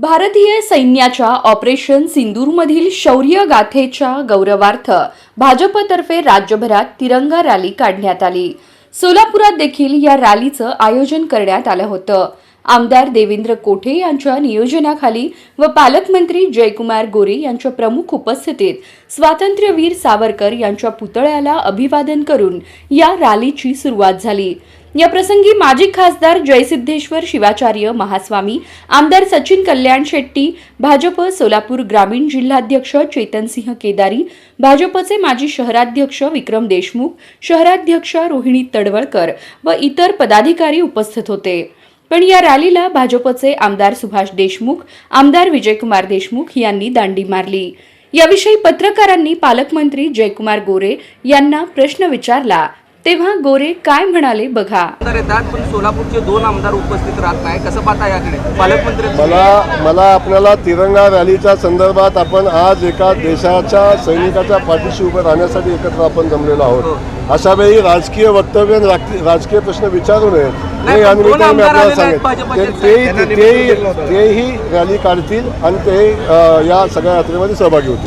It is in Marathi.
भारतीय सैन्याच्या ऑपरेशन सिंदूरमधील शौर्य गाथेच्या गौरवार्थ भाजपतर्फे राज्यभरात तिरंगा रॅली काढण्यात आली। सोलापुरात देखील या रॅलीचं आयोजन करण्यात आलं होतं। आमदार देवेंद्र कोठे यांच्या नियोजनाखाली व पालकमंत्री जयकुमार गोरे यांच्या प्रमुख उपस्थितीत स्वातंत्र्यवीर सावरकर यांच्या पुतळ्याला अभिवादन करून या रॅलीची सुरुवात झाली। या प्रसंगी माजी खासदार जयसिद्धेश्वर शिवाचार्य महास्वामी, आमदार सचिन कल्याण शेट्टी, भाजप सोलापूर ग्रामीण जिल्हाध्यक्ष चेतनसिंह केदारी, भाजपचे माजी शहराध्यक्ष विक्रम देशमुख, शहराध्यक्ष रोहिणी तडवळकर व इतर पदाधिकारी उपस्थित होते। पण या रॅलीला भाजपचे आमदार सुभाष देशमुख, आमदार विजयकुमार देशमुख यांनी दांडी मारली। याविषयी पत्रकारांनी पालकमंत्री जयकुमार गोरे यांना प्रश्न विचारला, तेव्हा गोरे काय म्हणाले बघा। पण सोलापूरचे 2 आमदार उपस्थित राहत नाही, कसं पाहता याकडे पालकमंत्री? मला आपल्याला तिरंगा रॅलीच्या संदर्भात आपण आज एका देशाच्या सैनिकाच्या पाठीशी उभं राहण्यासाठी एकत्र आपण जमलेलो आहोत। अशा वेळी राजकीय वक्तव्य राजकीय प्रश्न विचारू नये हे या निमित्ताने मी आपल्याला सांगेन। तेही रॅली काढतील आणि ते या सगळ्या यात्रेमध्ये सहभागी होतील।